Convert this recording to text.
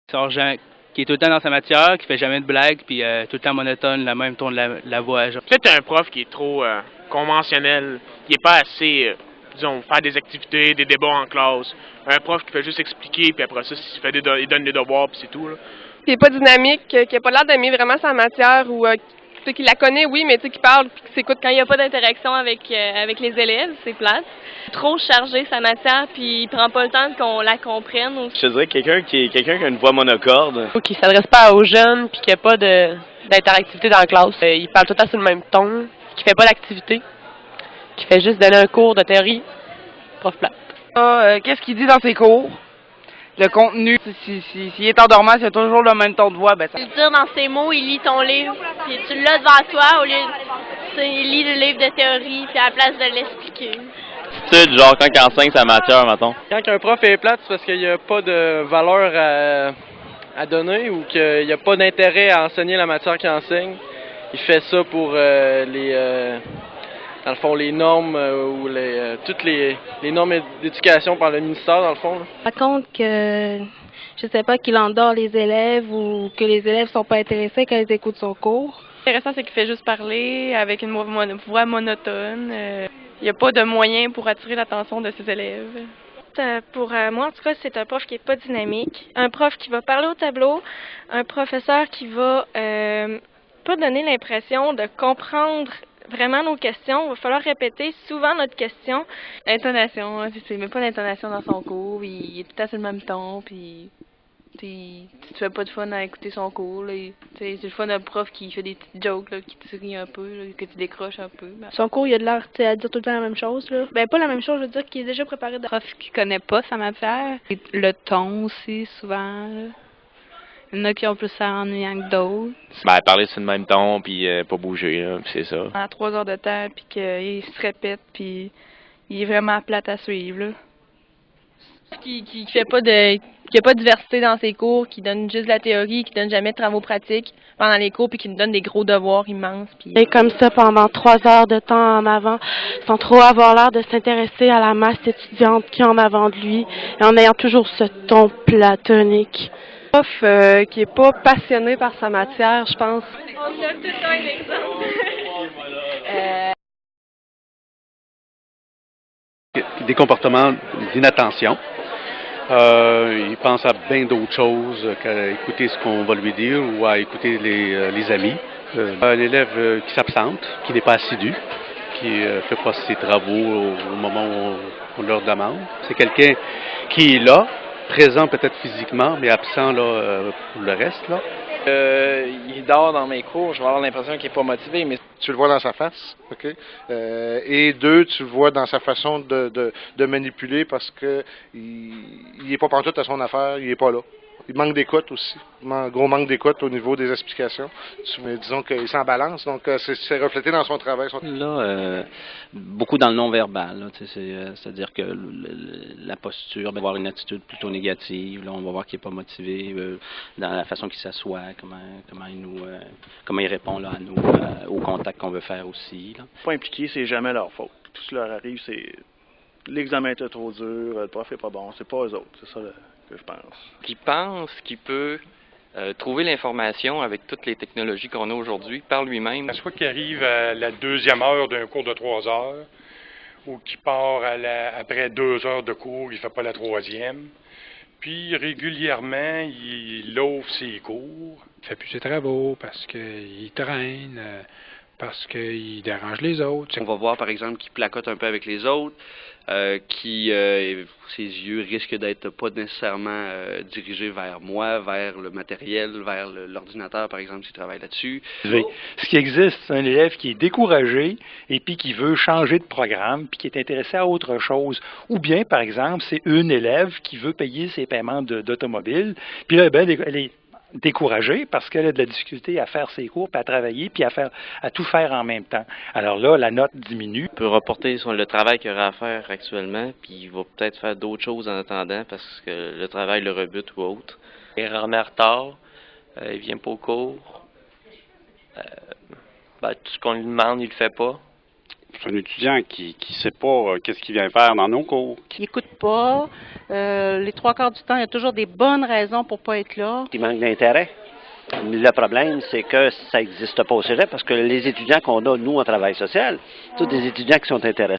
Qui est tout le temps dans sa matière, qui fait jamais de blagues, puis tout le temps monotone, le même ton de la voix. Genre. Peut-être un prof qui est trop conventionnel, qui est pas assez, disons, faire des activités, des débats en classe. Un prof qui fait juste expliquer, puis après ça, il donne des devoirs, puis c'est tout, là. Qui est pas dynamique, qui a pas l'air d'aimer vraiment sa matière, ou qui la connaît, oui, mais qui parle, puis qui s'écoute. Quand il n'y a pas d'interaction avec les élèves, c'est plate. Trop chargé sa matière, puis il prend pas le temps qu'on la comprenne. Je te dirais quelqu'un qui a une voix monocorde. Ou qui s'adresse pas aux jeunes, puis qui a pas d'interactivité dans la classe. Il parle tout le temps sur le même ton, qui fait pas d'activité, qui fait juste donner un cours de théorie. Prof plate. Qu'est-ce qu'il dit dans ses cours? Le contenu, s'il est endormant, c'est toujours le même ton de voix, ben ça... Tu dire dans ses mots, il lit ton livre, puis tu l'as devant toi, au lieu il lit le livre de théorie, puis à la place de l'expliquer. C'est genre quand il enseigne sa matière, mettons. Quand un prof est plate, c'est parce qu'il n'y a pas de valeur à donner ou qu'il n'y a pas d'intérêt à enseigner la matière qu'il enseigne. Il fait ça pour dans le fond, les normes ou toutes les normes d'éducation par le ministère, dans le fond. Par contre que, je sais pas, qu'il endort les élèves ou que les élèves sont pas intéressés quand ils écoutent son cours. L'intéressant, c'est qu'il fait juste parler avec une voix monotone. Il n'y a pas de moyens pour attirer l'attention de ses élèves. Pour moi, en tout cas, c'est un prof qui n'est pas dynamique. Un prof qui va parler au tableau, un professeur qui va pas donner l'impression de comprendre vraiment nos questions. Il va falloir répéter souvent notre question. Intonation, il met pas d'intonation dans son cours, il est tout à fait le même ton, puis tu fais pas de fun à écouter son cours. C'est le fun d'un prof qui fait des petites jokes, là, qui te rit un peu, là, que tu décroches un peu. Son cours, il a de l'air à dire tout le temps la même chose. Là. Ben, pas la même chose, je veux dire qu'il est déjà préparé. Prof qui connaît pas sa matière. Le ton aussi, souvent. Là. Il y en a qui ont plus ça ennuyant que d'autres. Ben, parler sur le même ton, puis pas bouger, là, puis c'est ça. À 3 heures de temps, puis qu'il se répète, puis il est vraiment plate à suivre, là. Qui fait pas de diversité dans ses cours, qui donne juste de la théorie, qui donne jamais de travaux pratiques pendant les cours, puis qui nous donne des gros devoirs immenses. Puis... Et comme ça pendant 3 heures de temps en avant, sans trop avoir l'air de s'intéresser à la masse étudiante qui est en avant de lui, et en ayant toujours ce ton platonique. Prof qui est pas passionné par sa matière, je pense. On donne tout le temps un exemple. Des comportements d'inattention. Il pense à bien d'autres choses qu'à écouter ce qu'on va lui dire ou à écouter les amis. Un élève qui s'absente, qui n'est pas assidu, qui ne fait pas ses travaux au moment où on leur demande. C'est quelqu'un qui est là, présent peut-être physiquement, mais absent là, pour le reste. Là. Il dort dans mes cours, je vais avoir l'impression qu'il n'est pas motivé, mais tu le vois dans sa face, ok. Et deux, tu le vois dans sa façon de manipuler parce que il est pas pantoute à son affaire, il est pas là. Il manque d'écoute aussi, gros manque d'écoute au niveau des explications. Mais disons qu'il s'en balance, donc c'est reflété dans son travail. Là, beaucoup dans le non-verbal, c'est-à-dire que la posture, avoir une attitude plutôt négative, là, on va voir qu'il n'est pas motivé, dans la façon qu'il s'assoit, comment il répond là, à nous, au contact qu'on veut faire aussi. Là. Pas impliqué, c'est jamais leur faute. Tout ce qui leur arrive, c'est l'examen était trop dur, le prof est pas bon, c'est pas eux autres, c'est ça que je pense. Qui pense qu'il peut trouver l'information avec toutes les technologies qu'on a aujourd'hui par lui-même. Soit qu'il arrive à la 2e heure d'un cours de 3 heures, ou qu'il part après 2 heures de cours, il ne fait pas la 3e. Puis régulièrement, il ouvre ses cours. Il ne fait plus ses travaux parce qu'il traîne, parce qu'il dérange les autres. On va voir par exemple qu'il placote un peu avec les autres. Ses yeux risquent d'être pas nécessairement dirigés vers moi, vers le matériel, vers l'ordinateur, par exemple, s'il travaille là-dessus. Ce qui existe, c'est un élève qui est découragé et puis qui veut changer de programme, puis qui est intéressé à autre chose. Ou bien, par exemple, c'est une élève qui veut payer ses paiements d'automobile, puis là, elle est découragée parce qu'elle a de la difficulté à faire ses cours, puis à travailler, puis à tout faire en même temps. Alors là, la note diminue. Il peut reporter le travail qu'il aura à faire actuellement, puis il va peut-être faire d'autres choses en attendant parce que le travail le rebute ou autre. Il est en retard, il vient pas au cours. Tout ce qu'on lui demande, il le fait pas. C'est un étudiant qui sait pas qu'est-ce qu'il vient faire dans nos cours. Qui n'écoute pas. Les 3/4 du temps, il y a toujours des bonnes raisons pour pas être là. Il manque d'intérêt. Le problème, c'est que ça n'existe pas au cégep parce que les étudiants qu'on a, nous, en travail social, tous des étudiants qui sont intéressés.